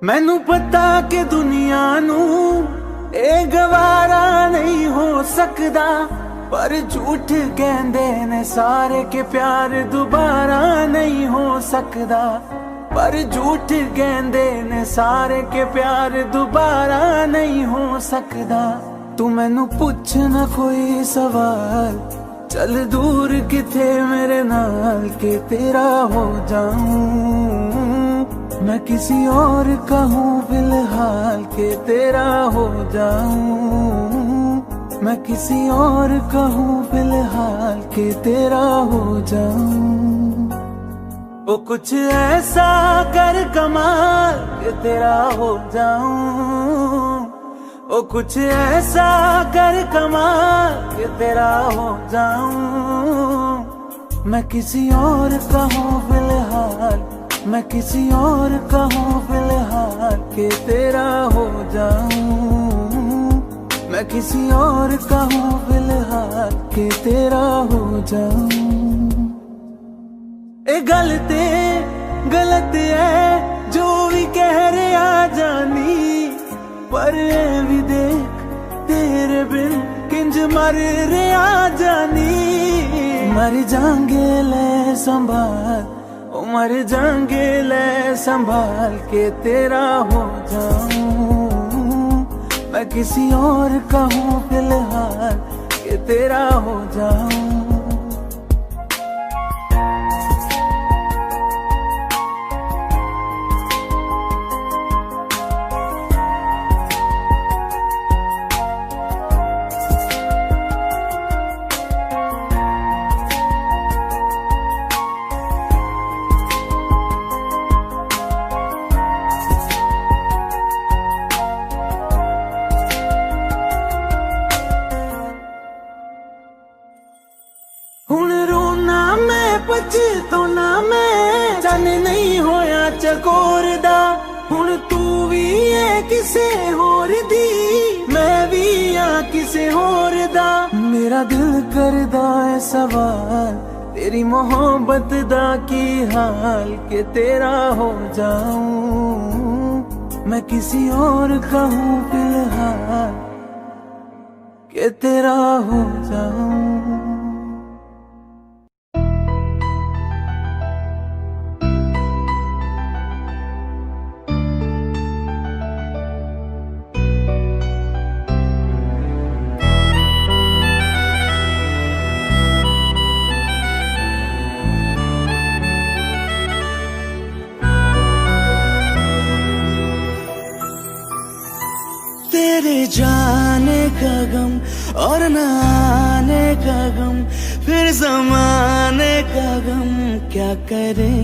मैनू पता कि दुनिया नू ए गवारा नहीं हो सकदा, पर झूठ कहंदे ने सारे के प्यार दोबारा नहीं हो सकदा। पर झूठ कहंदे ने सारे के प्यार दोबारा नहीं हो सकदा। तू मैनू पुछ ना कोई सवाल, चल दूर किथे मेरे नाल के तेरा हो जाऊं। मैं किसी और का हूँ फिलहाल के तेरा हो जाऊं। मैं किसी और का हूँ फिलहाल के तेरा हो जाऊं। वो कुछ ऐसा कर कमाल के तेरा हो जाऊं। वो कुछ ऐसा कर कमाल के तेरा हो जाऊं। मैं किसी और का हूँ फिलहाल, मैं किसी और का हूँ फिलहाल के तेरा हो जाऊं। मैं किसी और का हूँ फिलहाल के तेरा हो जाऊं। ए गलत है जो भी कह रहे आ जानी, पर भी देख तेरे बिन किंज मर रहे आ जानी। मर जाएंगे ले संभाल, मर जाएंगे ले संभाल के तेरा हो जाऊं। मैं किसी और का हूँ फिलहाल के तेरा हो जाऊं। हुण रोना मैं पछताना मैं, जाने नहीं होया चकोर दा। हुण तू भी है किसे होर दी, मैं भी हाँ किसे होर दा। मेरा दिल करदा है सवाल, तेरी मोहब्बत दा की हाल के तेरा हो जाऊं। मैं किसी और का हूँ फिलहाल के तेरा हो जाऊं। तेरे जाने का गम और न आने का गम, फिर जमाने का गम क्या करे।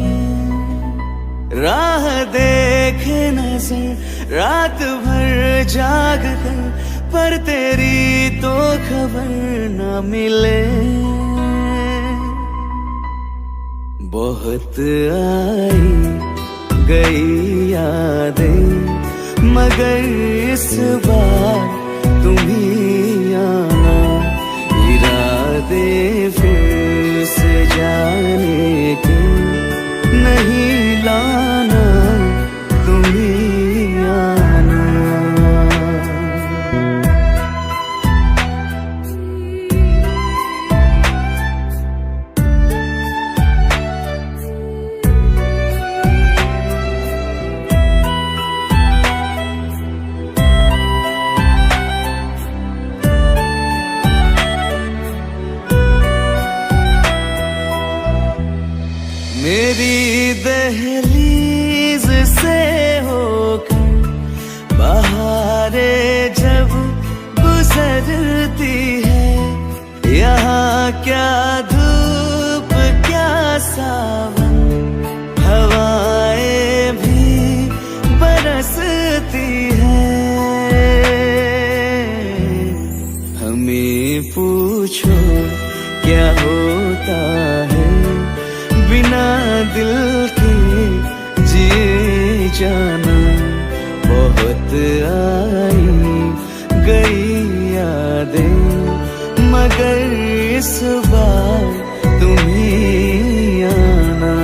राह देखे नजर रात भर जाग कर, पर तेरी तो खबर न मिले। बहुत आई गई यादें, मगर इस बार तुम ही आना। इरादे फिर से जाने के नहीं लाना, तुम ही आना। मेरी दहलीज से होकर बहारें जब गुजरती है, यहाँ क्या धूप क्या सावन, हवाएं भी बरसती है। हमें पूछो क्या होता है बिना दिल के जिए जाना। बहुत आई गई यादें, मगर इस बार तुम ही आना।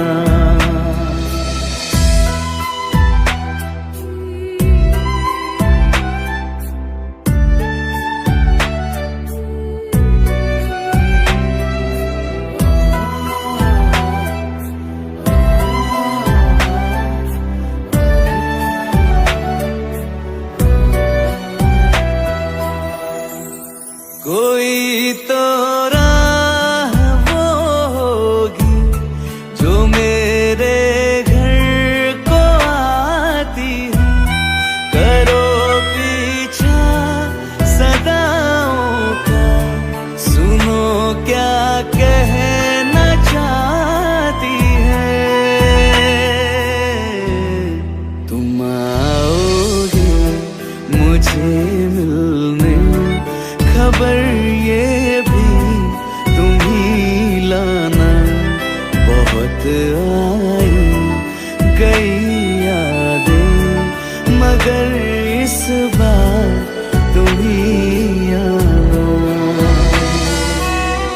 मिलने, खबर ये भी तुम ही लाना। बहुत आई गई यादें, मगर इस बार तुम ही आना।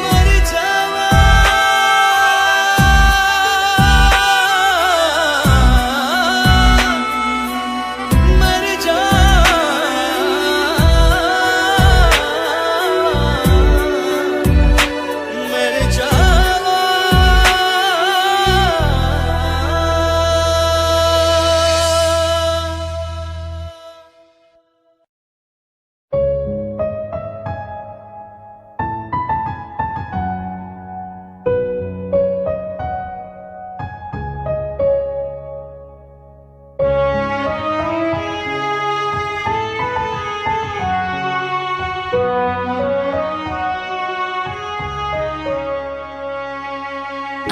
मर जावा, मर जावा, मर जावा।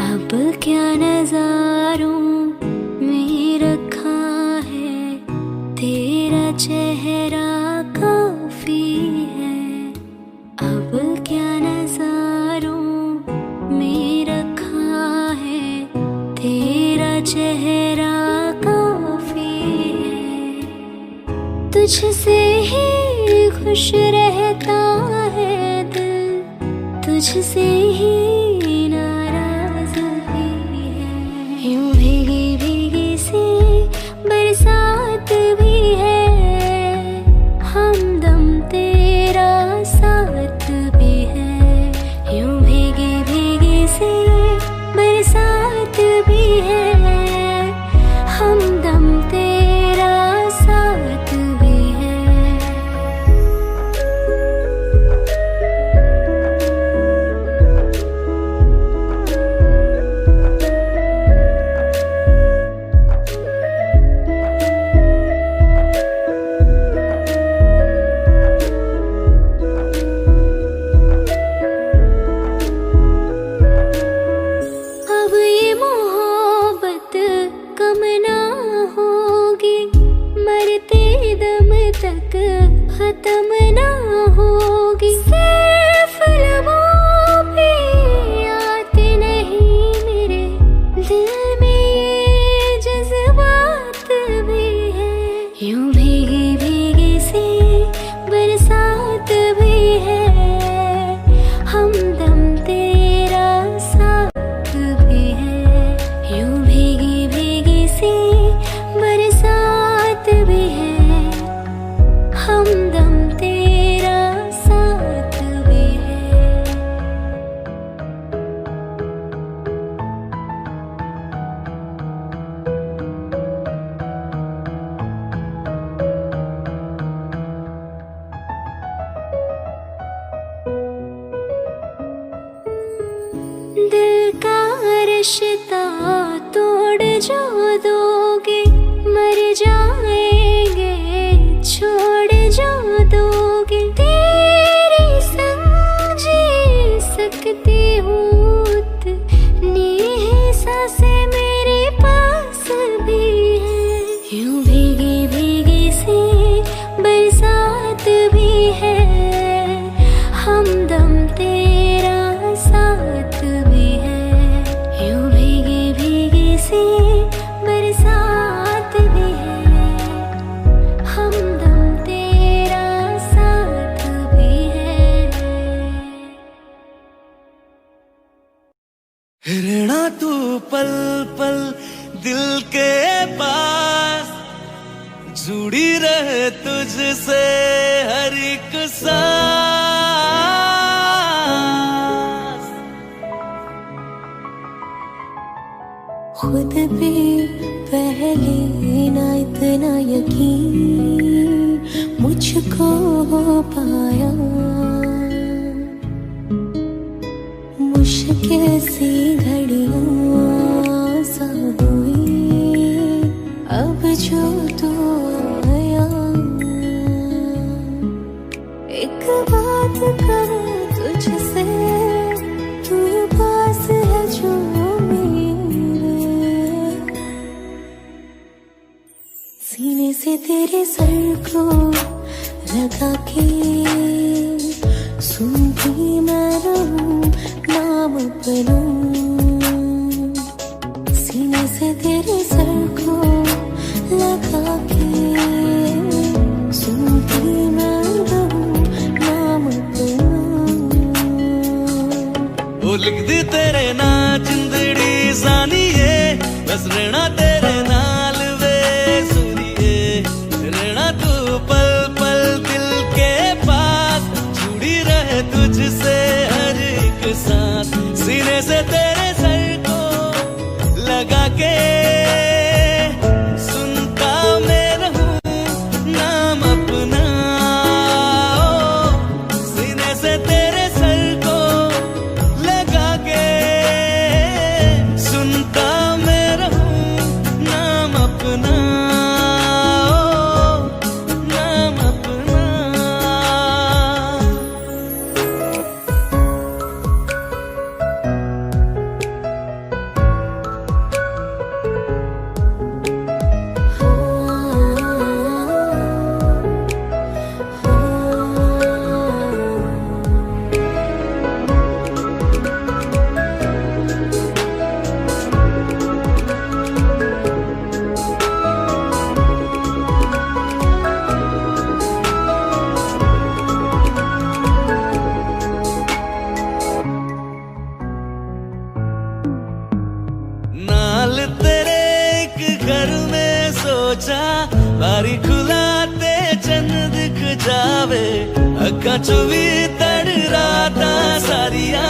अब क्या नजारों में रखा है, तेरा चेहरा काफी है। अब क्या नजारों में रखा है, तेरा चेहरा काफी है। तुझसे ही खुश रहता है दिल, तुझसे ही यूं भीगी भीगी सी बरसात भी है, हमदम तेरा साथ भी है। यूं भीगी भीगी सी बरसात भी है, हमदम तेरा साथ भी है। तक खत्म ना होगी, सिर्फ लबों पे आते नहीं मेरे दिल में ये जज्बात भी है। यूं भीगी भीगी सी बरसात भी है, हमदम तेरा साथ भी है। यूं भीगी भीगी सी बरसात भी है, हमदम तेरा साथ भी है। दिल का रिश्ता तोड़ जो दोगे, मर जाएंगे छोड़ जो दोगे। तेरे संग जी सकती हूँ, नी सांसें मेरे पास भी है। यूं भीगी भीगी सी बरसात भी है, हमदम तेरा साथ भी है। यूं भीगी भीगी सी बरसात भी है, हमदम तेरा साथ भी है। रहना तू पल पल दिल के पास, जुड़ी रहे तुझसे हर एक सांस। खुद पे पहले ना इतना यकीन मुझको हो पाया, मुश्किल सी घड़ियां सा हुई अब जो तू आया। एक बात करूं तुझसे, तू पास है जो सीने से तेरे सर को लगा के सुनती मैं रहूं नाम अपना, सीने से तेरे सर को लगा के सुनती मैं रहूं नाम अपना। वो लिख दी तेरे ना जिंदड़ी सानिए, बस रहना तेरे नाल वे सुनिए, रहना तू पल पल दिल के पास, जुड़ी रहे तुझसे हर एक सांस, सीने से तेरे सर को लगा के सुनता मैं रहूं नाम अपना, सीने से तेरे सर को लगा के सुनता मैं रहूं नाम अपना, नाम अपना। नाल तेरे एक घर में सोचा, बारी खुलाते चंद दिख जावे, अखा चो भी तड़ राता सारिया,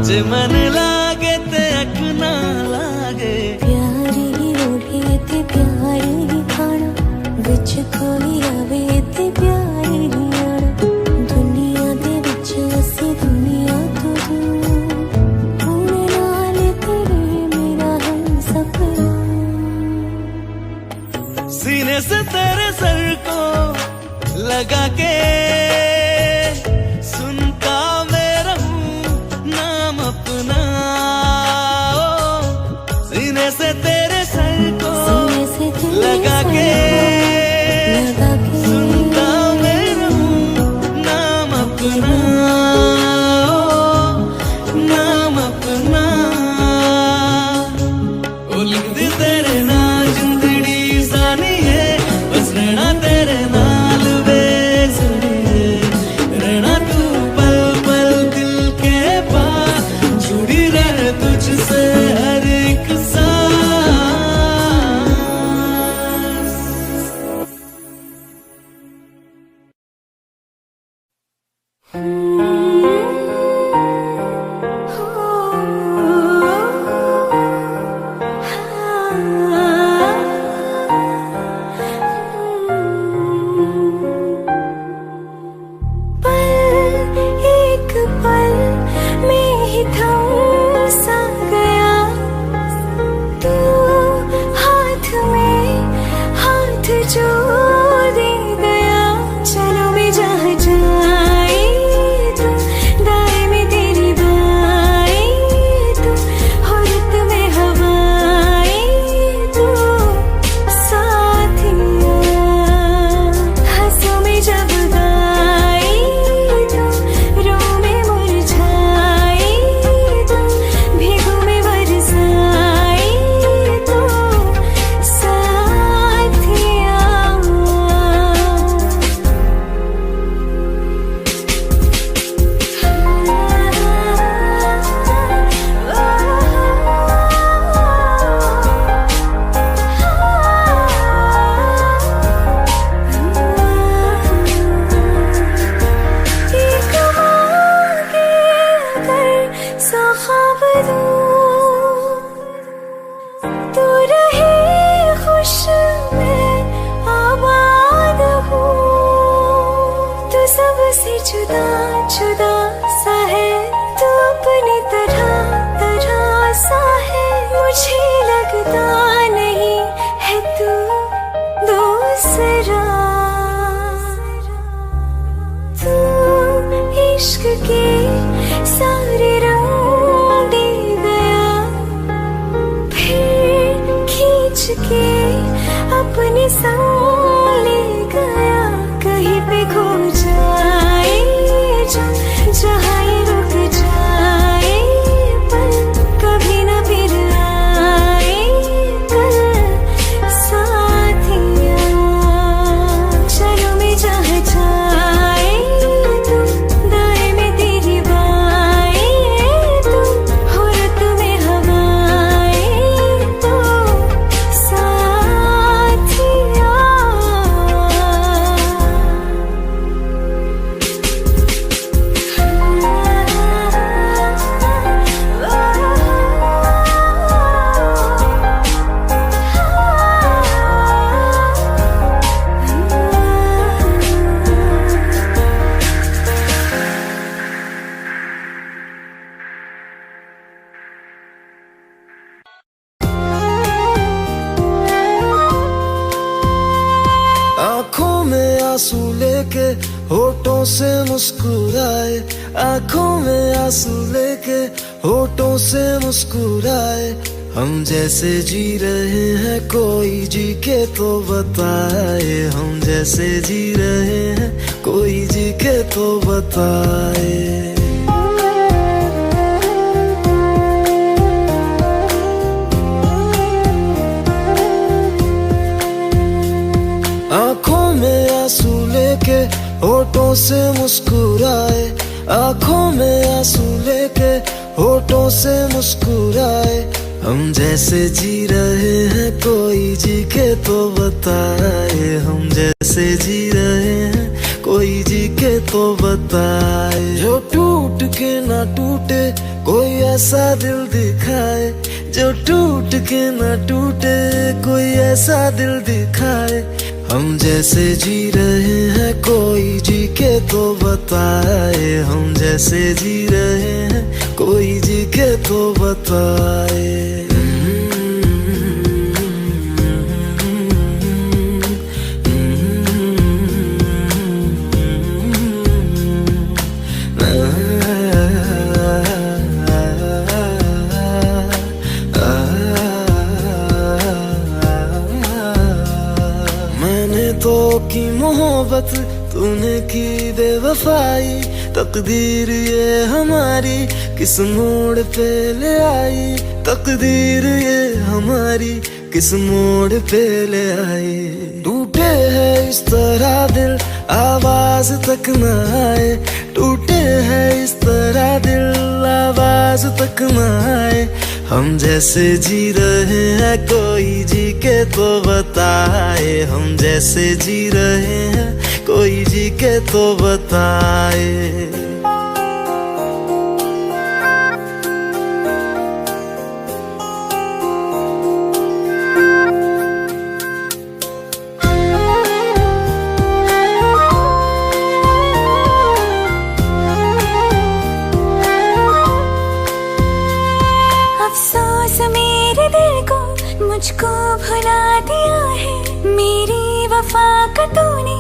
जे मन लागे ते अख ना लागे, प्यारी ओढ़े ते प्यारी खाना, विच कोई आवे ते प्यारी आना, दुनिया दे विच असी दुनिया तो दूर, हुण नाल तेरे मेरा हम सफर। सीने से तेरे सर को लगा के सुनता मैं रहूं नाम अपना, सीने से तेरे सर को सीने से तेरे लगा सर के को लगा के सुनता मैं रहूं नाम अपना, नाम अपना। ओ लिख दी तेरे ना जिंदड़ी सानिए, बस रहना तेरे नाल वे सुनिए, रहना तू पल पल दिल के पास, जुड़ी रहे तुझसे हर एक सांस। एक पल में ही थम सा गया, तू हाथ में हाथ जो दे गया, चलो मैं जहाँ जाए तू, दाएं में तेरी बाएं तू, औरत में हवाएं तू, साथिया हंसों में जब गाए तू, रो में मुरझाए तू, भीगों में बरसाए तू, साथिया। एक मांगे अगर सौ ख्वाब दूं, तू रहे खुश मैं आबाद हूँ, तू सबसे जुदा जुदा सा है, तू अपनी तरह तरह सा है, मुझे लगता नहीं है तू दूसरा, तू इश्क के सारे रंग दे गया, फिर खींच के अपने संग ले गया, कहीं पे खो होठों से मुस्कुराए, आंखों में आंसू लेके होठों से मुस्कुराए। हम जैसे जी रहे हैं कोई जी के तो बताए, हम जैसे जी रहे हैं कोई जी के तो बताए। आंखों में आंसू लेके होठों से मुस्कुराए, आंखों में आंसू लेके होठों से मुस्कुराए। हम जैसे जी रहे हैं कोई जी के तो बताए, हम जैसे जी रहे हैं कोई जी के तो बताए। जो टूट के ना टूटे कोई ऐसा दिल दिखाए, जो टूट के ना टूटे कोई ऐसा दिल दिखाए। हम जैसे जी रहे हैं कोई जी के तो बताए, हम जैसे जी रहे हैं कोई जी के तो बताए। तो की मोहब्बत तूने की बेवफाई, तकदीर ये हमारी किस मोड़ पे ले आई, तकदीर ये हमारी किस मोड़ पे ले आई। टूटे है इस तरह दिल आवाज तक न आए, टूटे है इस तरह दिल आवाज तक न आए। हम जैसे जी रहे हैं कोई जी के तो बताए, हम जैसे जी रहे हैं कोई जी के तो बताए। अफसोस मेरे दिल को मुझको भुला दिया है, मेरी वफा का तूने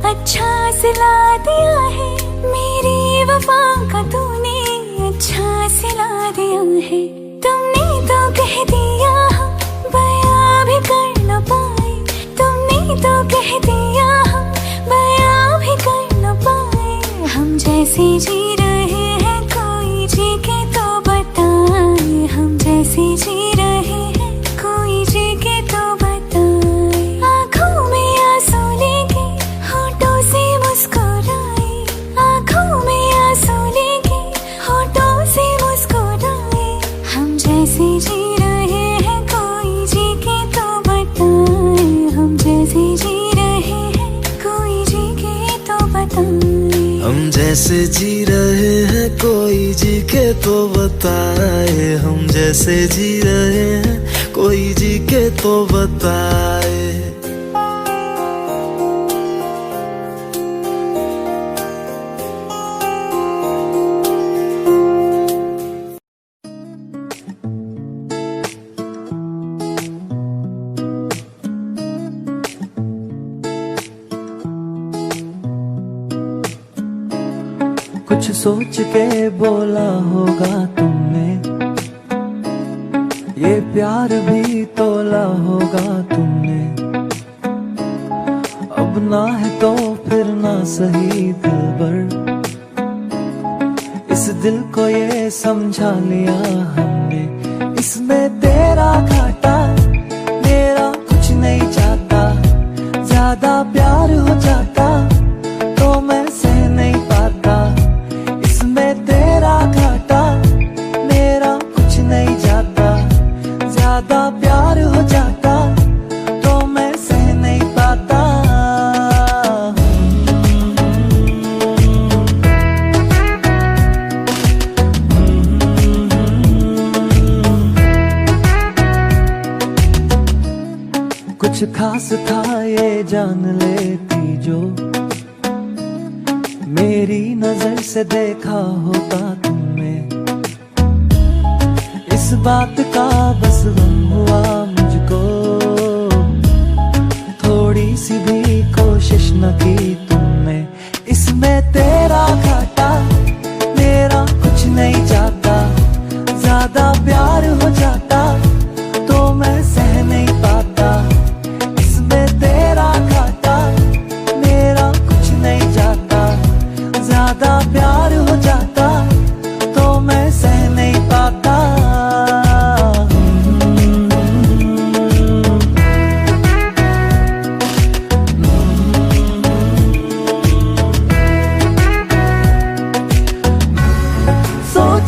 अच्छा सिला दिया है, मेरी वफा का तूने अच्छा सिला दिया है। तुमने तो कह दिया हम बयां भी कर न पाए, तुमने तो कह दिया हम बयां भी कर न पाए। हम जैसे जी रहे हैं कोई जी के तो बताए, हम जैसे जी रहे हैं कोई जी के तो बताए। आंखों में आंसू लेके होठों से मुस्कुराए, आंखों में आंसू लेके होठों से मुस्कुराए। हम जैसे जी रहे हैं कोई जी के तो बताए, हम जैसे जी रहे हैं कोई जी के तो बताए। हम जैसे जी रहे हैं कोई जी के तो बताए, हम जैसे जी रहे हैं कोई जी के तो बताए। कुछ सोच के बोला होगा तुमने, ये प्यार भी तोला होगा तुमने। अब ना है तो फिर ना सही दिलबर, इस दिल को ये समझा लिया हमने। इसमें तेरा घाटा मेरा कुछ नहीं चाहता, ज्यादा प्यार हो जाता तो मैं सह नहीं पाता। इसमें तेरा घाटा मेरा कुछ नहीं जाता, ज्यादा प्यार हो जाता तो मैं सह नहीं पाता। कुछ खास था ये जान लेती जो, मेरी नजर से देखा होता तुमने। इस बात का बस गम हुआ मुझको, थोड़ी सी भी कोशिश न की तुमने। इसमें तेरा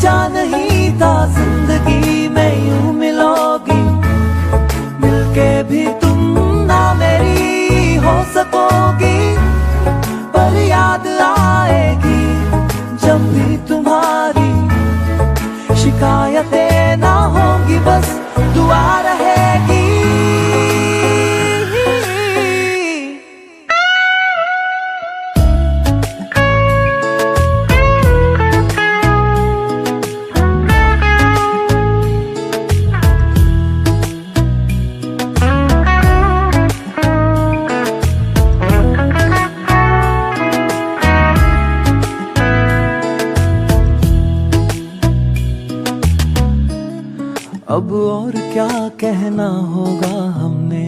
सोचा नहीं था जिंदगी में यूं मिलोगी, मिलके भी तुम ना मेरी हो सकोगी। पर याद आएगी जब भी तुम्हारी, शिकायतें ना होंगी बस दुआ रहेगी। अब और क्या कहना होगा, हमने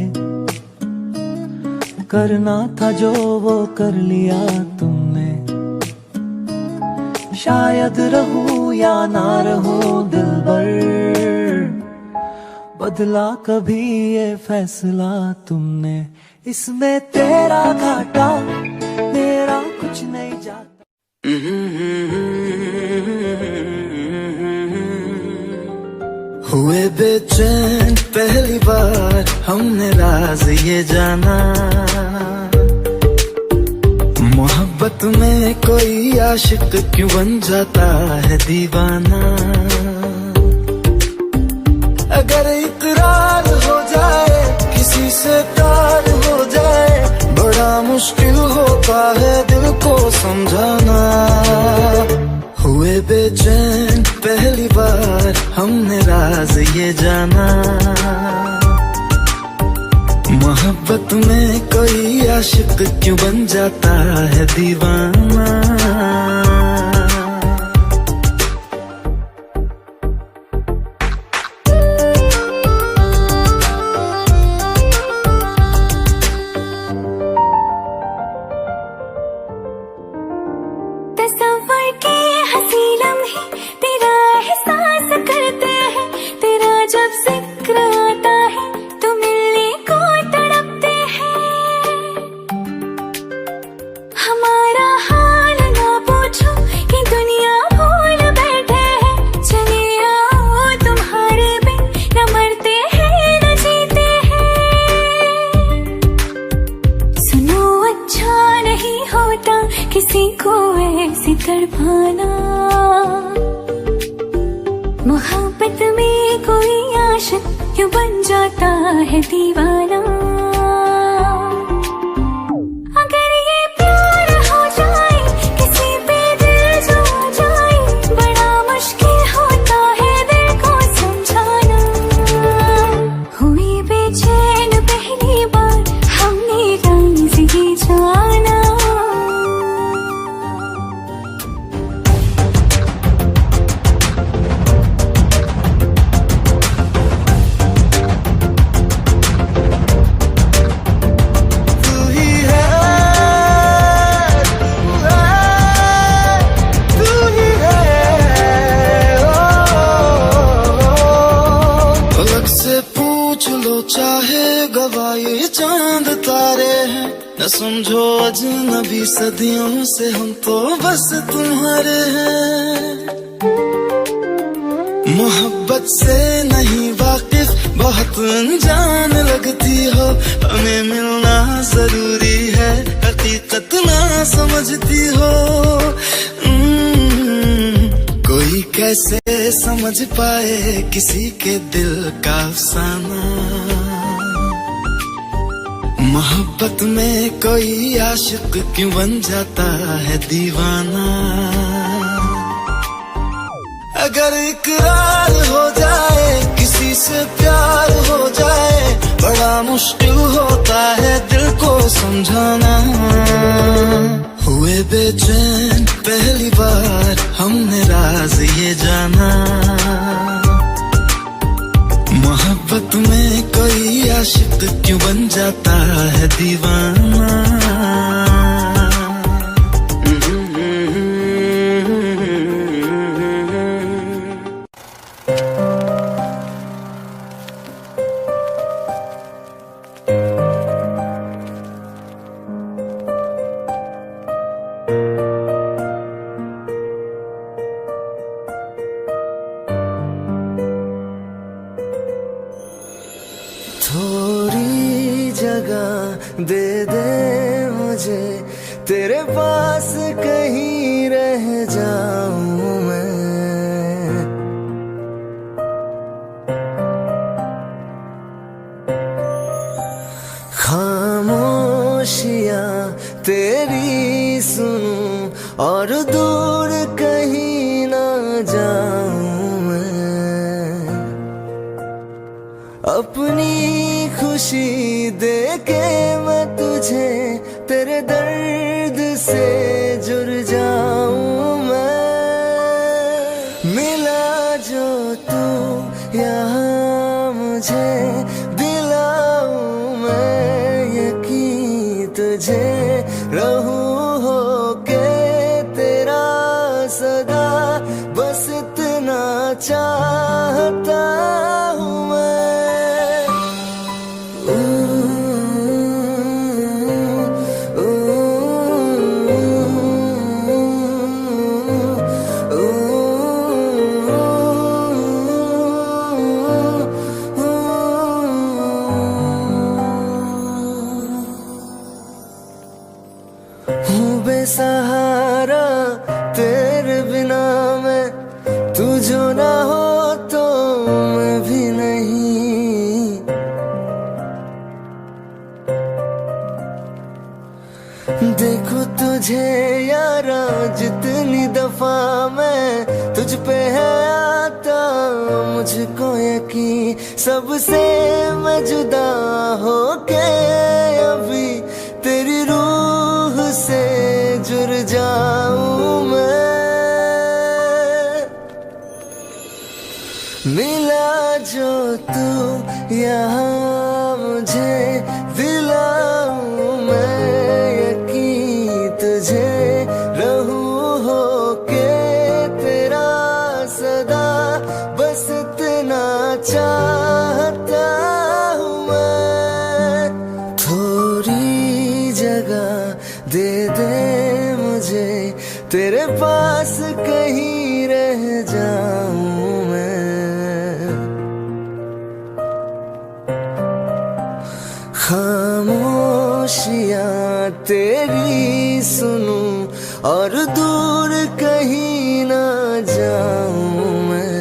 करना था जो वो कर लिया तुमने। शायद रहूं या ना रहूं दिलबर, बदला कभी ये फैसला तुमने। इसमें तेरा घाटा मेरा कुछ नहीं जाता। हुए बेचैन पहली बार हमने राज ये जाना, मोहब्बत में कोई आशिक क्यों बन जाता है दीवाना। अगर इकरार हो जाए किसी से प्यार हो जाए, बड़ा मुश्किल होता है दिल को समझाना। हुए बेचैन पहली बार हमने राज ये जाना, मोहब्बत में कोई आशिक क्यों बन जाता है दीवाना। तस्वर के हंसी लम्हे तेरा एहसास करते हैं, तेरा जब जिक्र आता है तो मिलने को तड़पते हैं। हमारा हाल ना पूछो कि दुनिया भूल बैठे हैं, चले आओ तुम्हारे बिन न मरते हैं न जीते हैं। सुनो अच्छा नहीं होता किसी को ऐसी तड़पाना, मोहब्बत में कोई आशिक क्यों बन जाता है दीवाना। अगर ये प्यार हो जाए किसी पे दिल जो आ जाए, बड़ा मुश्किल होता है दिल को समझाना। हुई बेचैन पहली बार हमने राज ये जाना। चाहे गवाए चांद तारे हैं, न समझो अजनबी सदियों से हम तो बस तुम्हारे हैं। मोहब्बत से नहीं वाकिफ बहुत अनजान लगती हो, हमें मिलना जरूरी है हकीकत ना समझती हो। कोई कैसे समझ पाए किसी के दिल का अफसाना, मोहब्बत में कोई आशिक क्यों बन जाता है दीवाना। अगर इकरार हो जाए किसी से प्यार हो जाए, बड़ा मुश्किल होता है दिल को समझाना। हुए बेचैन पहली बार हमने राज ये जाना, मोहब्बत में कोई आशिक क्यों बन जाता है दीवाना। दे दे मुझे, तेरे पास कहीं रह जाऊं मैं। खामोशियां तेरी सुनूं और दूर कहीं ना जाऊं मैं। अपनी खुशी दे के मैं तुझे तेरे दर्द से जुड़ जाऊं मैं। मिला जो तू यहाँ मुझे, दिलाऊं मैं यकीन तुझे, रहूं होके तेरा सदा, बस इतना चाहता हूँ मैं। हूँ बेसहारा तेरे बिना मैं, तू जो ना हो तो मैं भी नहीं। देखो तुझे यारा जितनी दफा मैं तुझ पे है आता, मुझको यकीन सबसे मैं जुदा होके अभी तेरी रूह से जुड़ जाऊं मैं। मिला जो तू यहाँ मुझे, दिलाऊं मैं यकीन तुझे, रहूं होके तेरा सदा, बस इतना चाहता हूँ मैं। थोड़ी जगह दे दे मुझे, तेरे पास कहीं रह जाऊं मैं। खामोशियां तेरी सुनूं और दूर कहीं ना जाऊं मैं।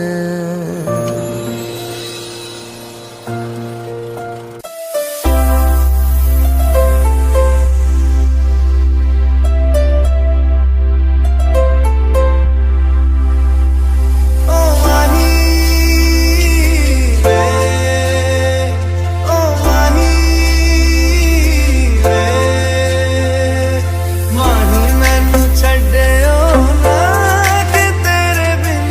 माही मैनू छड्डियो ना कि तेरे बिन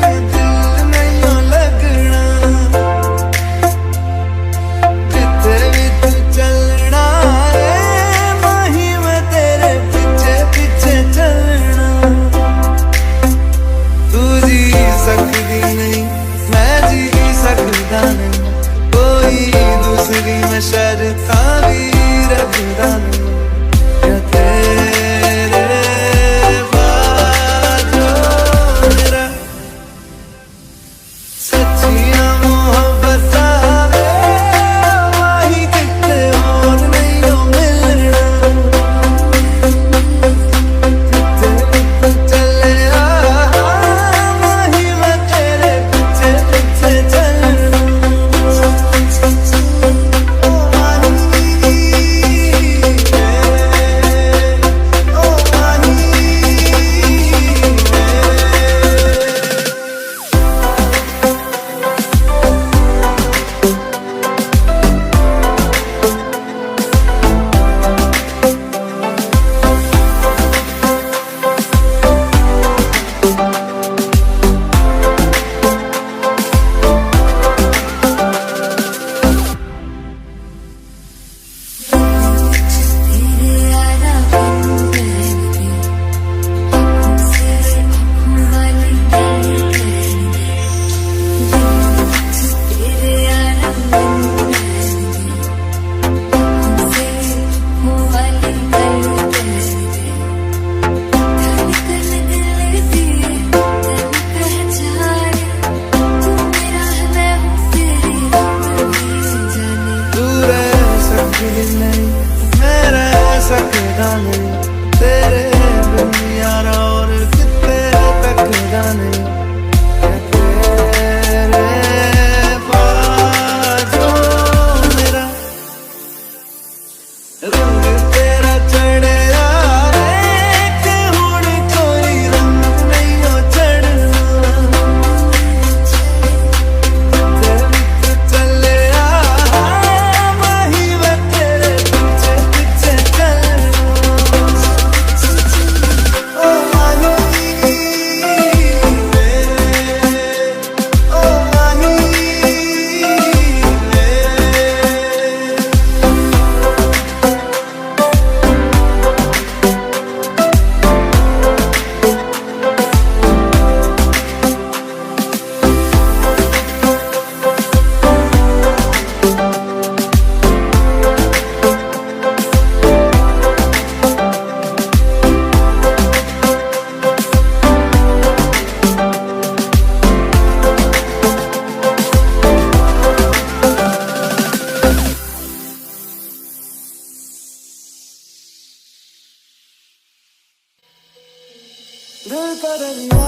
दरिया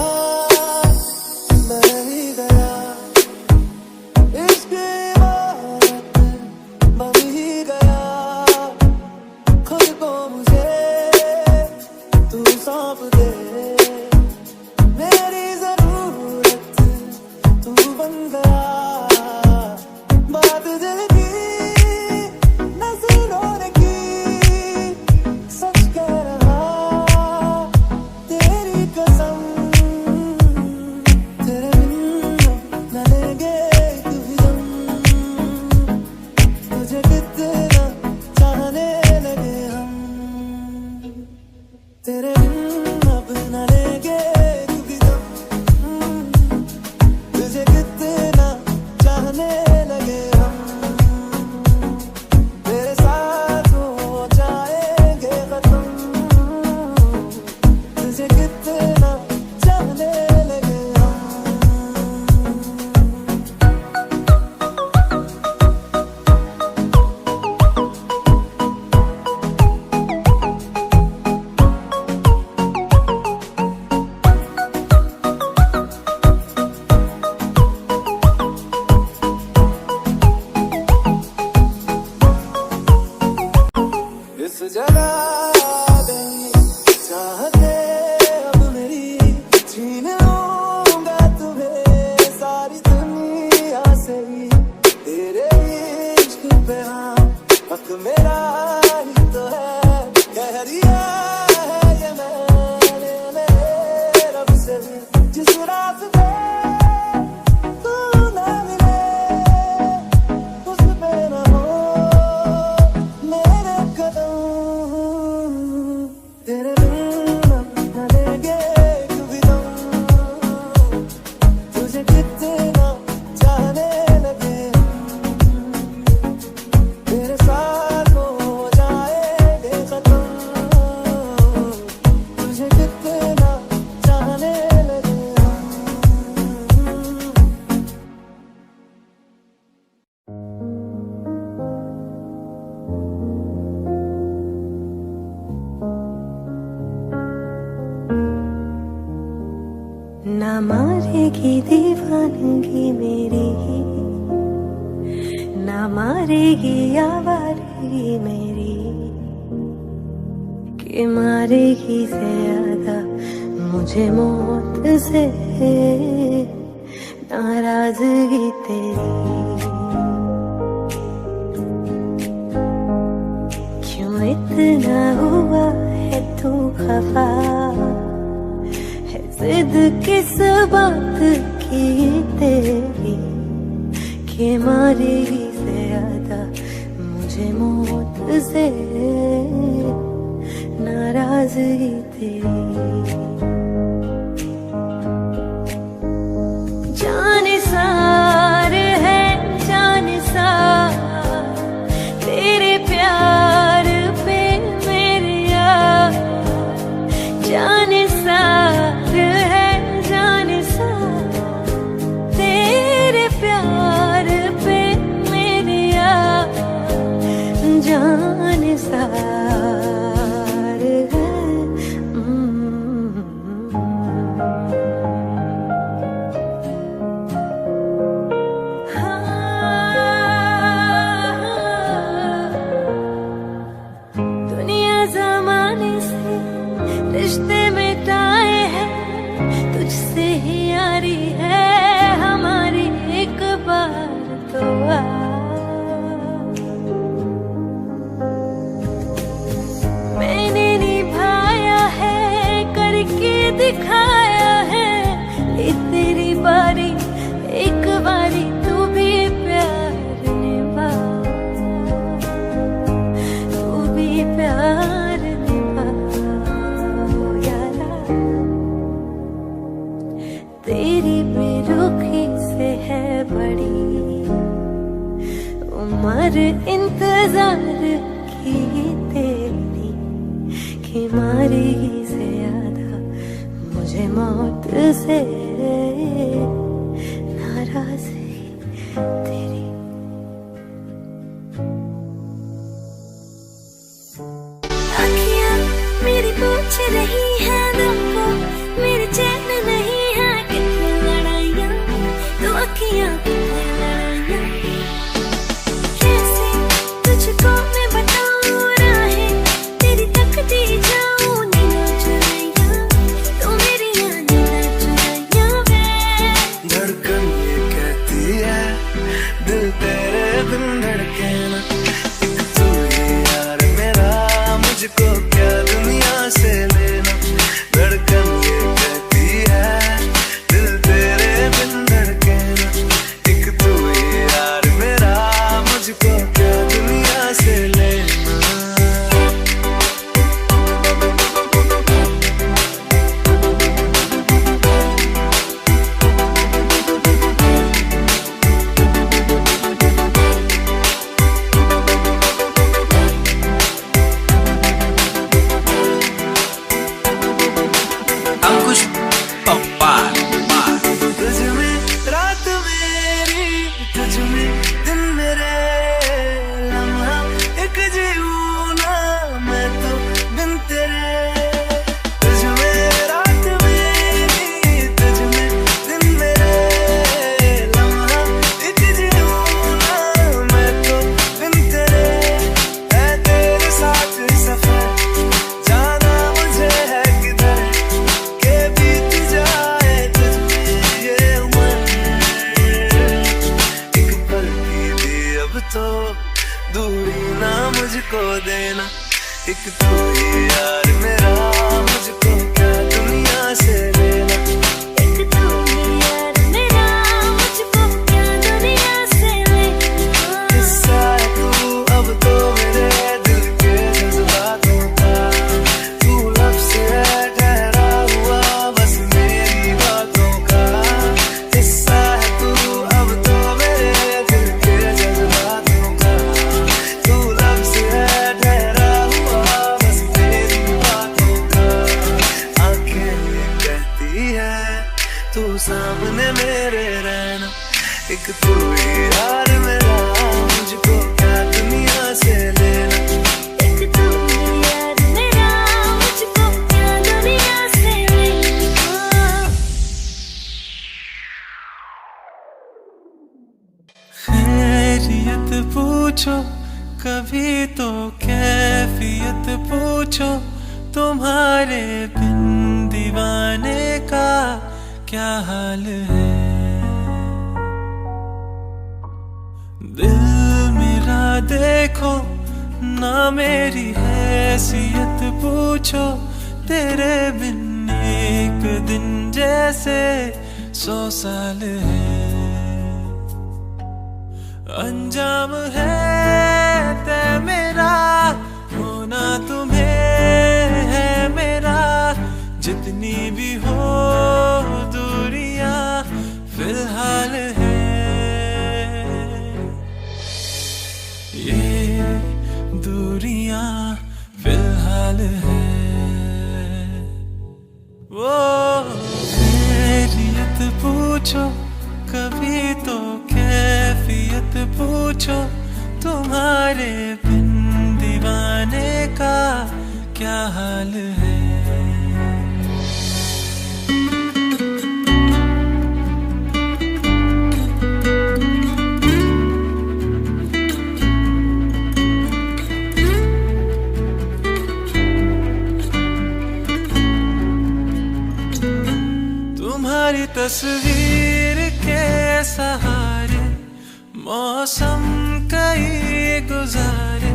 बह ही गया, इश्क इबादत बन ही गया, खुद को मुझे तू सौंप दे, मेरी जरूरत तू बन गया, बात दिल की नज़रों ने की, सच कह रहा तेरी कसम, तेरे बिन न लेंगे एक भी दम, तुझे कितना चाहने लगे हम, तेरे बिन अब न लेंगे एक भी दम, तुझे कितना चाहने लगे हम, तेरे साथ हो जाएंगे खत्म, तुझे कितना चाहने लगे हम। इस जगह गई चाहते अब मेरी, छीन लूंगा तुम्हें सारी दुनिया से ही, तेरे इश्क पे हाँ हक मेरा ही तो है, कह दिया है ये मैंने मेरे रब से भी, जिस रात पे तू ना मिले उस पे ना हो मेरे कदम, तेरे बिन न लेंगे एक भी दम, तुझे कितना चाहने लगे हम, तेरे साथ हो जाएंगे खत्म, तुझे कितना चाहने लगे हम। ना मारेगी दीवानगी मेरी, ना मारेगी आवारगी मेरी, कि मारेगी ज्यादा मुझे मौत से नाराजगी तेरी, क्यों इतना हुआ है तू खफा, जिद किस बात की तेरी, कि मारेगी ज्यादा मुझे मौत से नाराजगी तेरी, जानिसार है जानिसार तेरे प्यार पे मेरे यार, जानिसार है जानिसार तेरे प्यार पे मेरे यार, जानिसार है दुनिया जमाने से रिश्ते मिटाए हैं, तुझसे ही यारी है हमारी, एक बार तो आ, मैंने निभाया है करके दिखाया है, ये तेरी बारी एक बारी तू भी प्यार निभा, तू भी प्यार निभा यारा, तेरी बेरुखी से है बड़ी उम्र इंतजार की तेरी, कि मारेगी ज्यादा मुझे मौत से नाराजगी तेरी। अखियाँ मेरी पूछ रही है दिल को, मेरे चैन एक तू ही यार मेरा, मुझको क्या दुनिया से लेना। एक तू ही यार मेरा, मुझको क्या दुनिया से लेना। किस्सा है तू अब तो मेरे दिल के जज्बातों का, तू लफ्ज़ है ठहरा हुआ बस मेरी बातों का। किस्सा है तू अब तो मेरे दिल के जज्बातों का, तू लफ्ज़ है ठहरा हुआ बस मेरी बातों का। आंखें कहती है तू सामने मेरे रहना, एक तू ही यार मेरा, मुझको क्या दुनिया से लेना। एक तू ही यार मेरा, मुझको क्या दुनिया से लेना। खैरियत पूछो कभी तो कैफियत पूछो, तुम्हारे बिन दीवाने का क्या हाल है। दिल मेरा देखो ना मेरी हैसियत पूछो, तेरे बिन एक दिन जैसे 100 साल है। अंजाम है तय मेरा, होना तुम्हें है मेरा, जितनी भी हो दूरियां फिलहाल है। ये दूरियां फिलहाल है। वो खैरियत पूछो कभी तो कैफियत पूछो, तुम्हारे बिन दीवाने का क्या हाल है। तुम्हारी तस्वीर के सहारे मौसम कई गुजारे,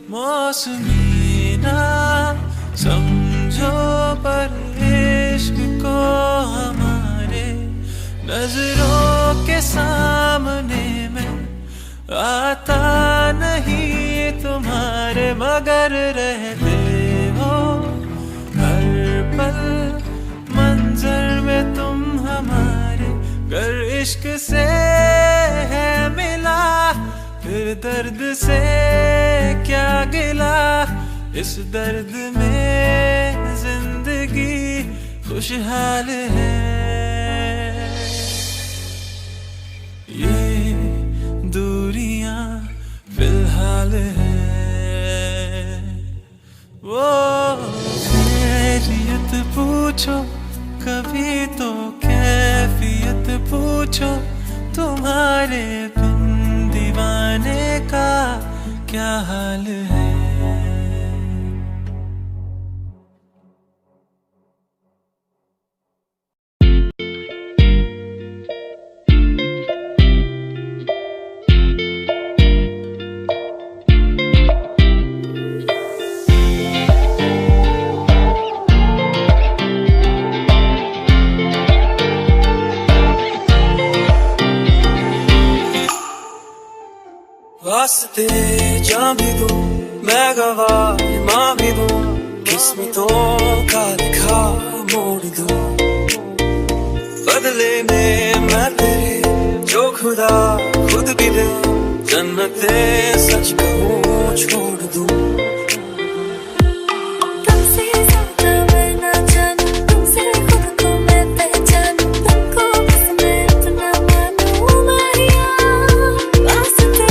मौसमी ना समझो पर इश्क को हमारे, नजरों के सामने में आता नहीं तुम्हारे, मगर रहते हो हर पल मंजर में तुम हमारे। गर इश्क से है मिला फिर दर्द से क्या गिला, इस दर्द में जिंदगी खुशहाल है। ये दूरियां फिलहाल है। वो खैरियत पूछो कभी तो कैफियत पूछो, तुम्हारे बिन दीवाने का क्या हाल है। वास्ते जा भी दूं मैं गवाह माँ भी दूं, किस्मतों का लिखा मोड़ दूं। बदले में मैं तेरे जो खुदा खुद भी दे, जन्नते सच कहूँ छोड़ दूं। तुमसे ज्यादा मैं ना जानूं, तुमसे खुद को मैं पहचानूं, तुमको बस मैं अपना मानूं मारिया। वास्ते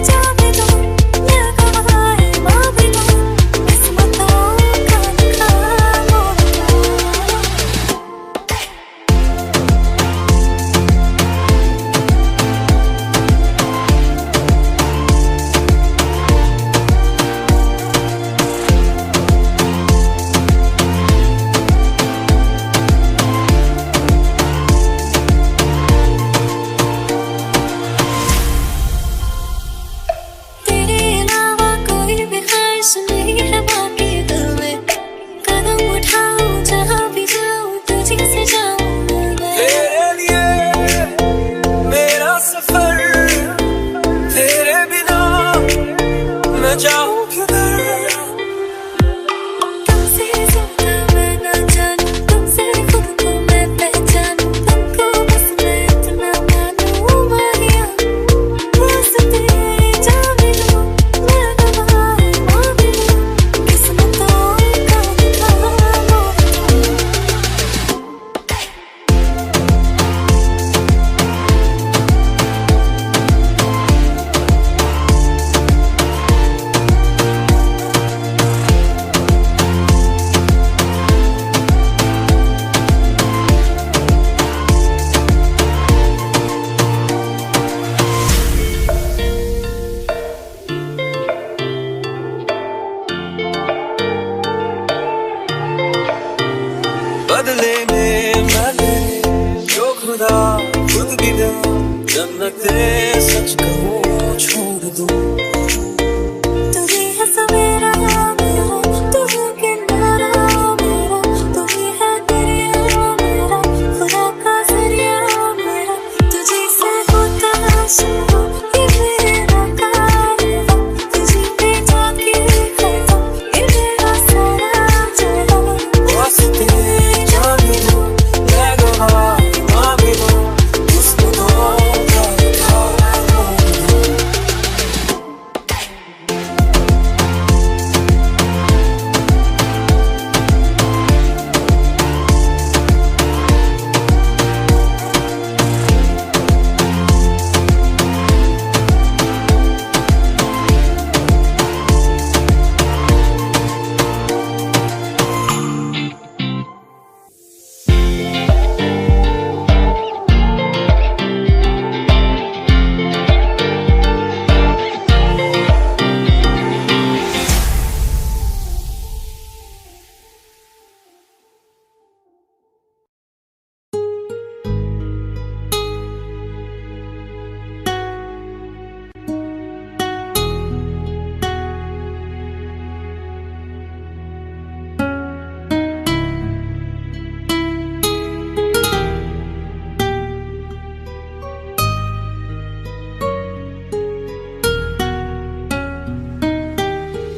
जा भी दूं मैं गवाह माँ भी दूं, किस्मतों का लिखा मोड़ दूं। मेरा जन्नते सच कहूँ छोड़ दूँ। तू ही है सवेरा मेरा, तू है किनारा मेरा, तू ही है दरिया मेरा, खुदा का जरिया मेरा। तुझे से होता शुरू ये मेरा कारवां, तुझे पे जाके खत्म ये मेरा सारा जहां। वास्ते जान दूँ लगो आगे दूँ उसको तो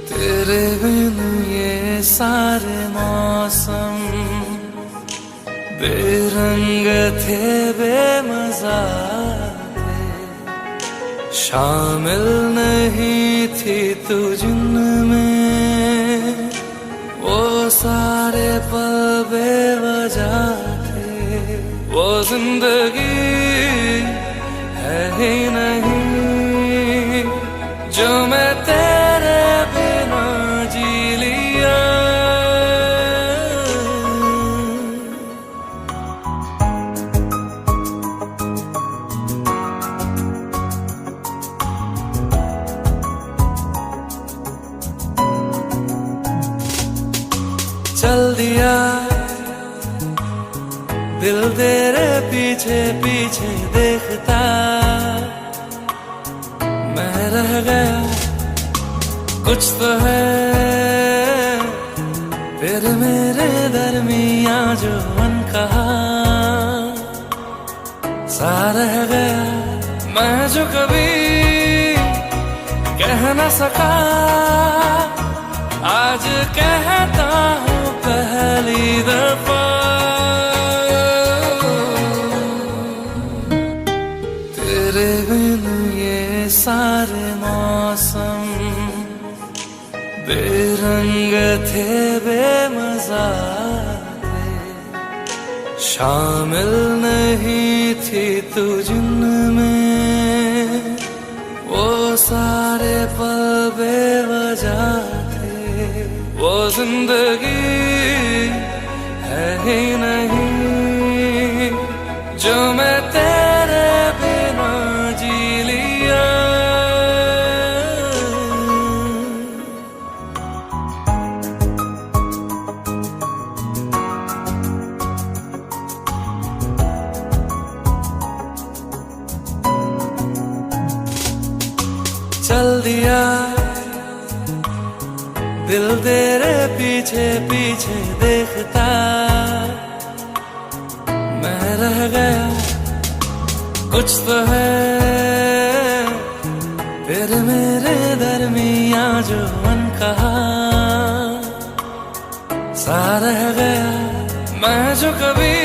तेरे बिन ये सारे मौसम बेरंग थे बेमजा थे, शामिल नहीं थी तू जिनमें वो सारे पल बेवजह थे। वो जिंदगी है ही नहीं जो मैं तेरे बिना जी लिया। चल दिया दिल तेरे पीछे पीछे देखता, मैं रह गया कुछ तो है फिर मेरे दरमिया जो अनकहा सा रह गया। मैं जो कभी कह न सका आज कहता हूँ पहली दफा। तेरे बिन ये सारे मौसम बेरंग थे बेमजा थे, शामिल नहीं थी तू जिनमें वो सारे पल बेवजह थे। वो जिंदगी है ही नहीं जो मैं तेरे बिना जी लिया। चल दिया दिल तेरे पीछे पीछे देखता, मैं रह गया कुछ तो है फिर मेरे दरमिया जो अनकहा सा रह गया। मैं जो कभी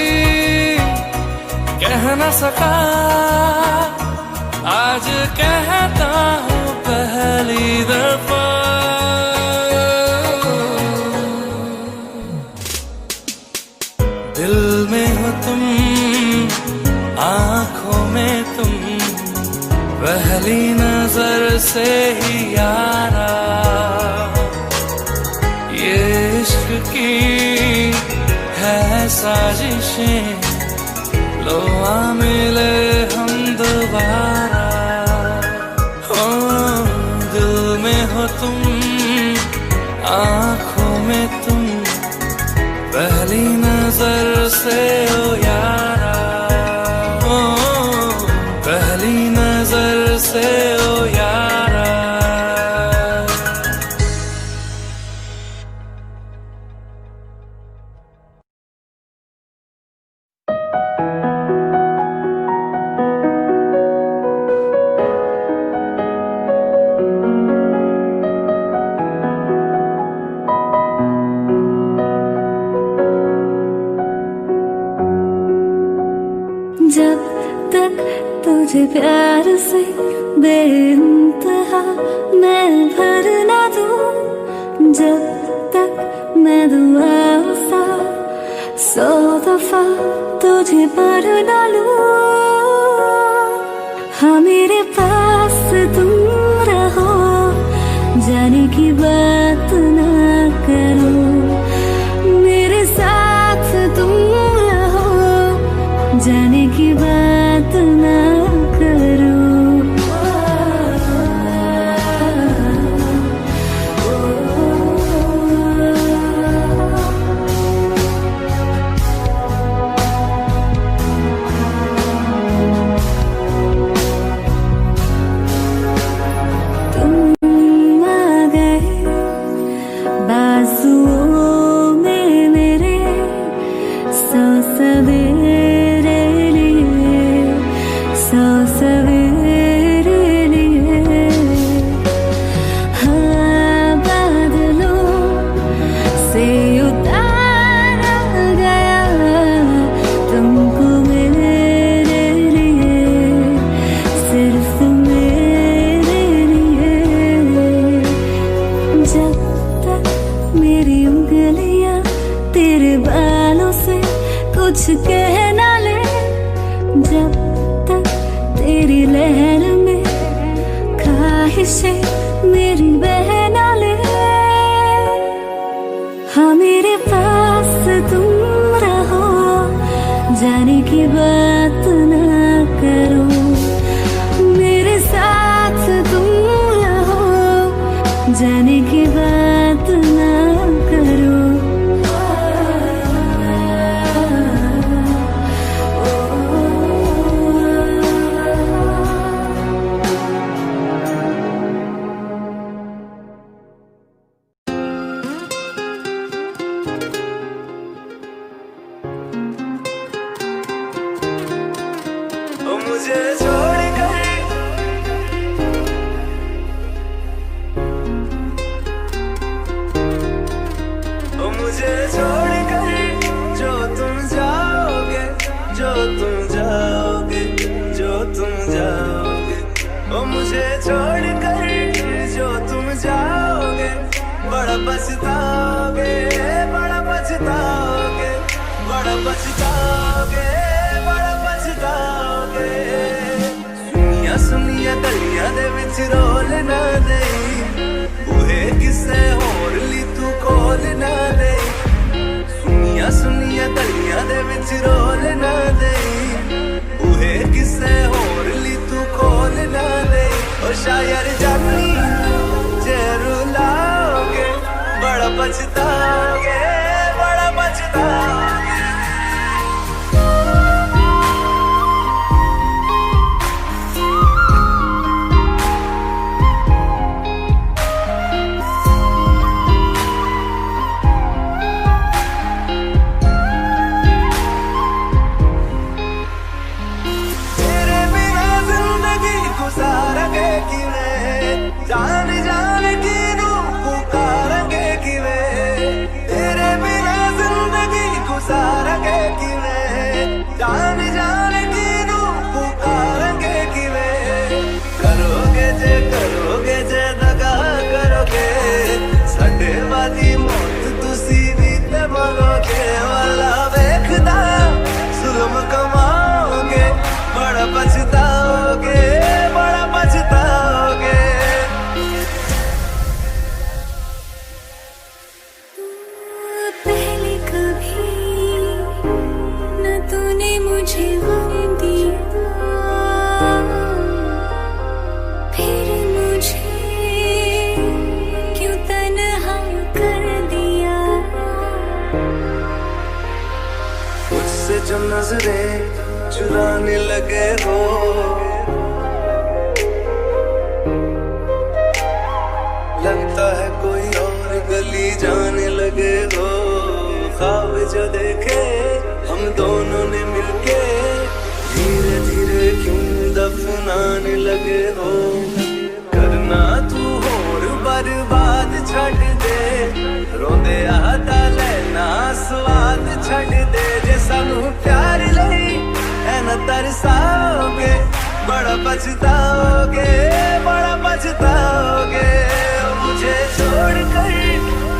कह न सका आज कहता हूँ पहली दफा। दिल में हो तुम आँखों में तुम पहली नजर से ही यारा, ये इश्क की है साजिशें लो आ मिले हम दोबारा। हो दिल में हो तुम आँखों में तुम पहली नजर से ओ यारा। से ओ यारा। जब तक तुझे प्यार से बेइंतहा मैं भर ना दूं, जब तक मैं दुआ सा 100 दफा तुझे पर ना लूं। हाँ मेरे पास तुम रहो, जाने की बात ना करो, मेरे साथ तुम रहो, जाने की बात ना करो। तुम आ गए बाजुओं में मेरे, 100 सवेरे लिए, 100 सवेरे लिए। हाँ बादलों से उतारा गया तुमको मेरे लिए, सिर्फ मेरे लिए। जब तक मेरी उंगलियां तेरे बालों से कुछ कह ना ले, जब तक तेरी लहर में ख्वाहिशें मेरी बह ना ले। हाँ मेरे पास तुम रहो, जाने की बात ना करो, मेरे साथ तुम रहो, जाने की बात ना करो। मुझे छोड़ कर मुझे छोड़ कर जो तुम जाओगे, जो तुम जाओगे, जो तुम जाओगे। ओ मुझे छोड़ कर जो तुम जाओगे, बड़ा पछताओगे, बड़ा पछताओगे, बड़ा पछताओगे, बड़ा पछताओगे। सुनिया सुनिया गलियां दे विच रोल ना देई, बूहे किसे होर ली तू खोल ना देई। सुनिया सुनिया गलियां दे विच रोल ना देई, बूहे किसे होर ली तू खोल ना देई। ओ शायर जानी जे रुलाओगे, बड़ा पछताओगे, बड़ा पछताओगे। जान जान की रूह पुकारेंगे किवें, तेरे बिना जिंदगी गुजारेंगे किवें। जान जान की रूह पुकारेंगे किवें। करोगे जे दगा करोगे, साडे वाली मौत तुसी भी ते मरोगे। वाला वेखदा जुल्म कमाओगे, बड़ा पछताओगे, बड़ा पछताओगे। पहले कभी न तूने मुझे गम दिया, फिर मुझे क्यों तन्हा कर दिया। मुझसे जो नजरें चुराने लगे हो, लगता है कोई और गली जाने लगे हो। ख्वाब जो देखे हम दोनों ने मिलके, धीरे धीरे क्यों दफनाने लगे हो। करना तू होर बर्बाद छड़ दे, रोंदे आता लेना स्वाद छड़ दे। जे सानू प्यार लई ऐना तरसाओगे, बड़ा पछताओगे, बड़ा पछताओगे। मुझे छोड़ कर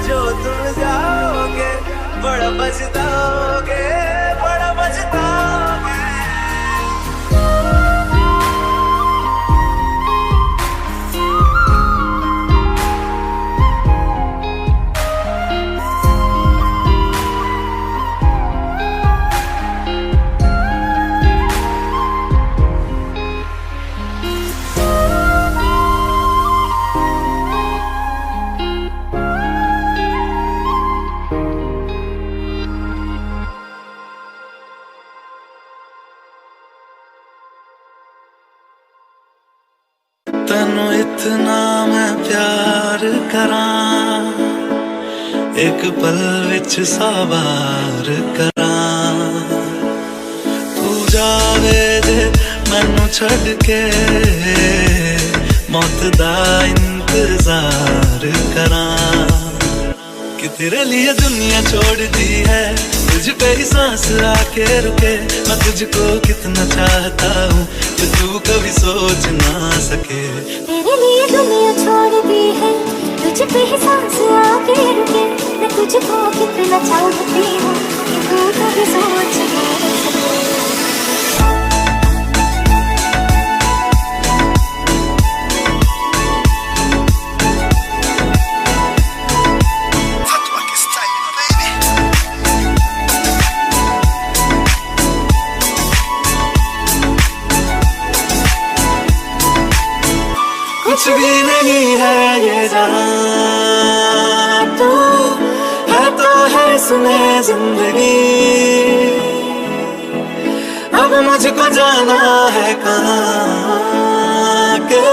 जो तुम जाओगे, बड़ा पछताओगे, बड़ा पछताओगे। तैनू इतना मैं प्यार करां, एक पल विच सवार करां। तू जावे जे मैनू छड़ के, मौत दा इंतजार करां। कि तेरे लिए दुनिया छोड़ दी है, तुझ पे ही सांस आके रुके। मैं तुझको कितना चाहता हूँ कि तू कभी सोच ना सके। तेरे लिए दुनिया छोड़ दी है, तुझ पे ही सांस आके रुके। मैं तुझको कितना चाहती हूँ कि तू कभी सोच ना सके। कुछ भी नहीं है ये जहां, तू है तो है सुने जिंदगी। अब मुझको जाना है कहाँ के,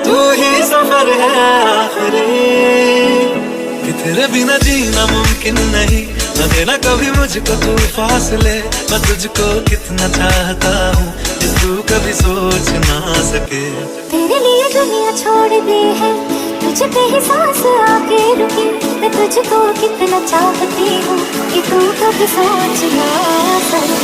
तू ही सफर है आखिरी। कि तेरे बिना जीना मुमकिन नहीं, न देना कभी मुझको तू फासले। मैं तुझको कितना चाहता हूँ कि तू कभी सोच ना सके। तेरे लिए दुनिया छोड़ दी है, तुझ पे ही सांस आके रुकी। मैं तुझको कितना चाहती हूँ कि तू कभी सोच ना सके।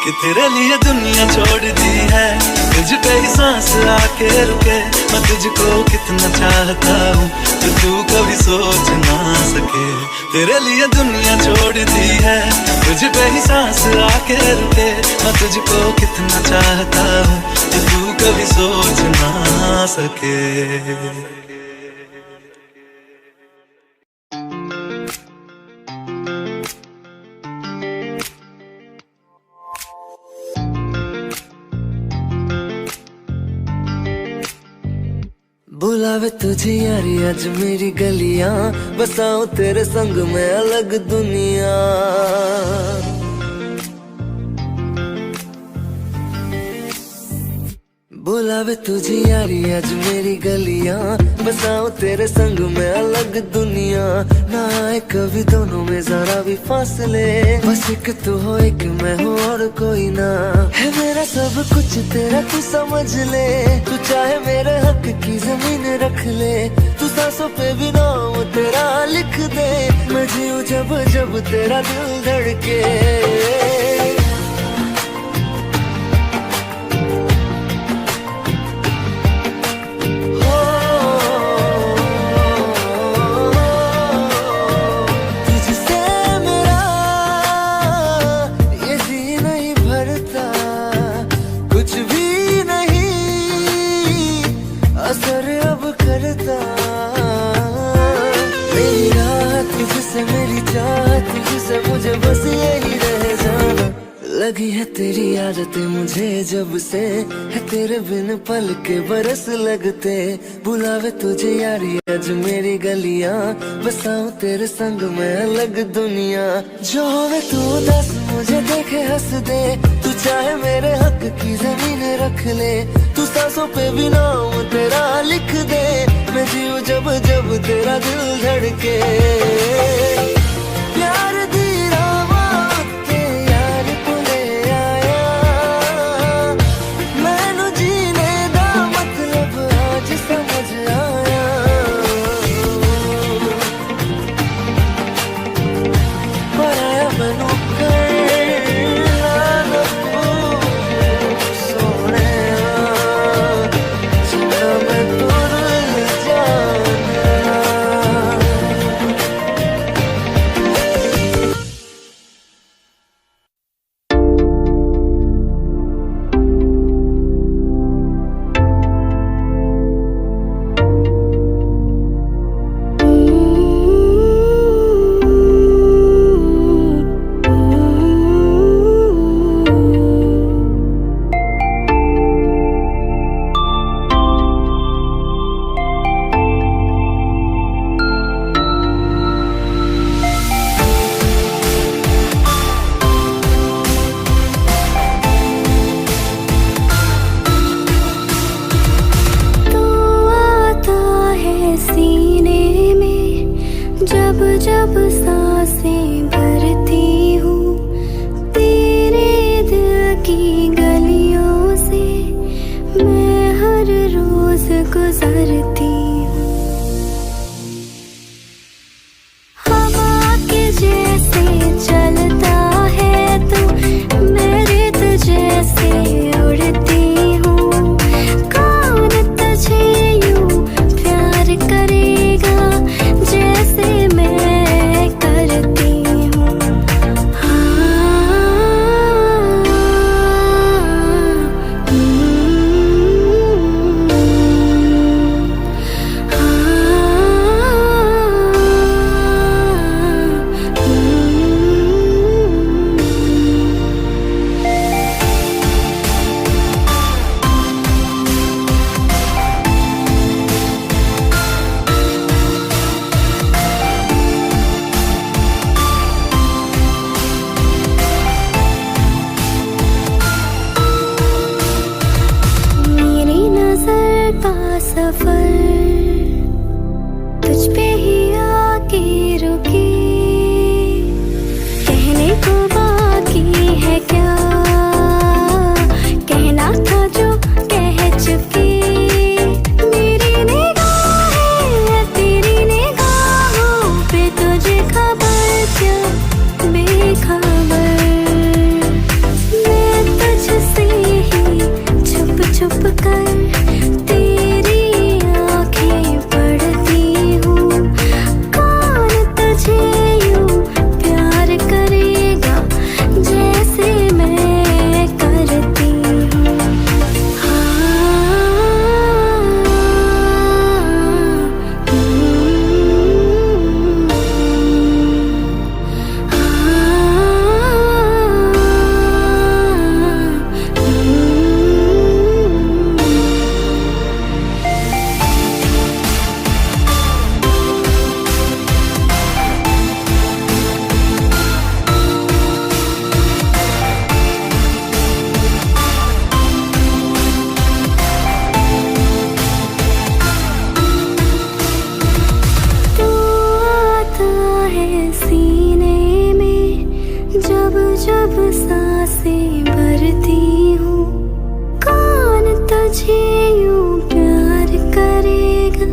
कि तेरे लिए दुनिया छोड़ दी है, तुझ पे ही सांस आके रुके। मैं तुझको कितना चाहता हूँ कि तू कभी सोच ना सके। तेरे लिए दुनिया छोड़ दी है, तुझ पे ही सांस आके रुके। मैं तुझको कितना चाहता हूँ कि तू कभी सोच ना सके। बुलावे तुझे यारी आज मेरी गलियां, बसाऊं तेरे संग में अलग दुनिया। बुलावे तुझे यारी आज मेरी गलियां, बसाऊं तेरे संग में अलग दुनिया। ना आए कभी दोनों में जरा भी फासले, बस एक तू हो एक मैं हूँ और कोई ना। है मेरा सब कुछ तेरा तू समझ ले, तू चाहे मेरे हक की जमीन रख ले। तू सांसों पे भी नाम तेरा लिख दे, मैं जीऊं जब जब तेरा दिल धड़के। लगी है तेरी आदतें मुझे जब से, है तेरे बिन पल के बरस लगते। बुलावे तुझे यारी आज मेरी गलियां, बसाऊं तेरे संग में अलग दुनिया। जो होवे तू दस मुझे देखे हंस दे, तू चाहे मेरे हक की जमीन रख ले। तू सांसों पे भी नाम तेरा लिख दे, मैं जीऊं जब जब तेरा दिल धड़के। प्यार दी जब सांसें भरती हूँ तेरे दिल की गलियों से, मैं हर रोज गुजरती हूँ। हवा के जैसे चलता है तू, मैं रेत जैसे उड़ती हूँ। कौन तुझे यूं प्यार करेगा जैसे मैं करती हूँ। सफर तुझ पे ही आके रुके, कहने को बाकी है क्या, कहना था जो कह चुके। मेरी निगाहें तेरी निगाहों पे तुझे खबर क्या बेखबर, मैं तुझसे ही छुप छुप कर जब सांसें भरती हूँ। कौन तुझे यूं प्यार करेगा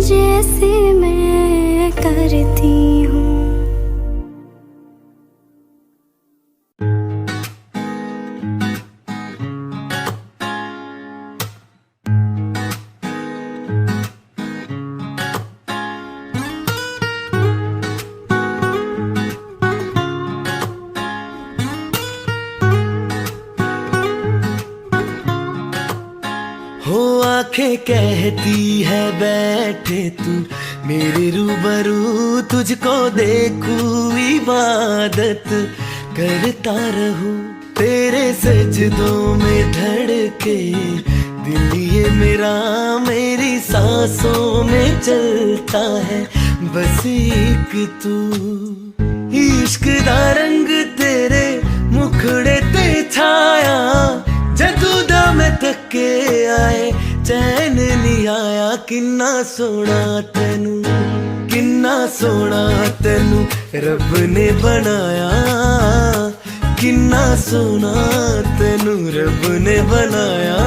जैसे मैं करती हूँ। आंखें कहती है बैठे तू मेरे रूबरू, तुझको देखूं इबादत करता रहूं। तेरे सजदों में धड़के दिल ये मेरा, मेरी सांसों में चलता है बस एक तू। इश्क दा रंग तेरे मुखड़े ते छाया, जदू दा मैं थके आए चैन नहीं आया। किन्ना सोना तेनू, किन्ना सोना तेनू रब ने बनाया, किन्ना सोना तेनू रब ने बनाया।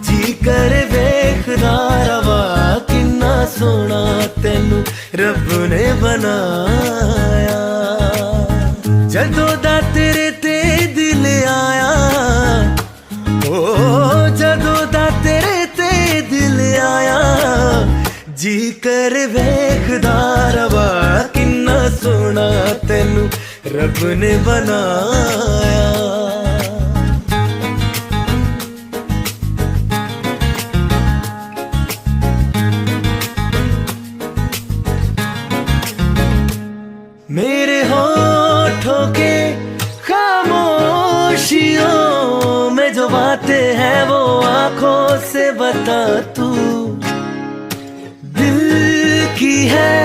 जी कर वेखदा रवा, किन्ना सोना तेनू रब ने बनाया। जदों दा तेरे ते दिल आया, ओ जदों दा तेरे ते दिल आया। जी कर वेखदा रवा, किन्ना सोना तेनू रब ने बनाया। मेरे होठों के खामोशियों में जो बातें हैं वो आंखों से बता तू। दिल की है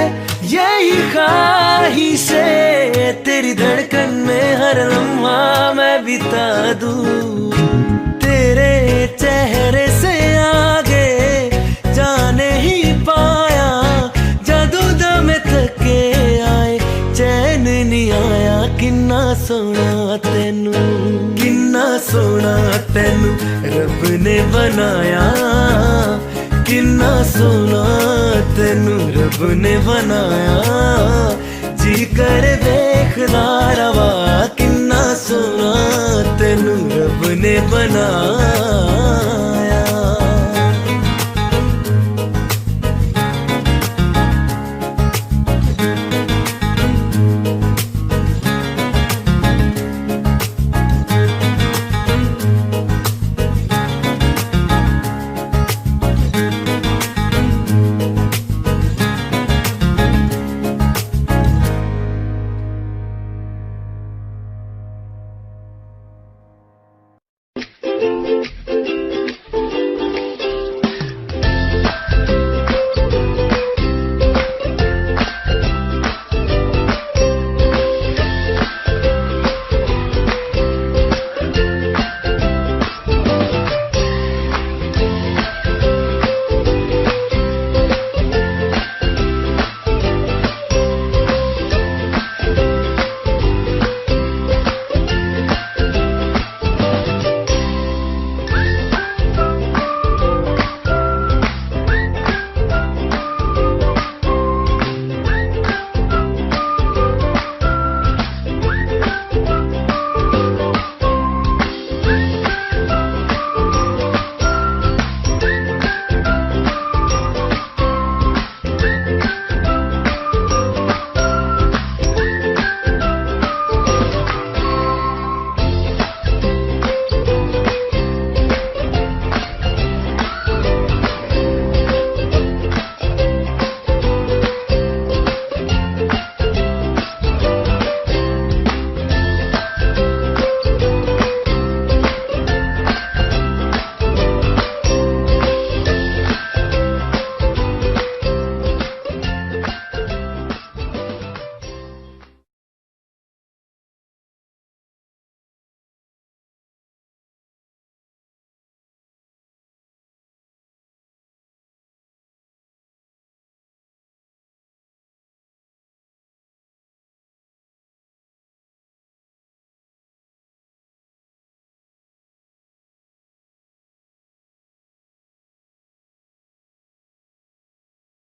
यही ख्वाहिशें, तेरी धड़कन में हर लम्हा मैं बिता दूं। तेरे चेहरे से आगे जाने ही पाया, जादू दम थके आए चैन नहीं आया। किन्ना सोना तेनू, किन्ना सोना तेनू रब ने बनाया, किन्ना सोना तेनू रब ने बनाया। जी कर देखदा रवा, किन्ना सोना तेनू रब ने बनाया।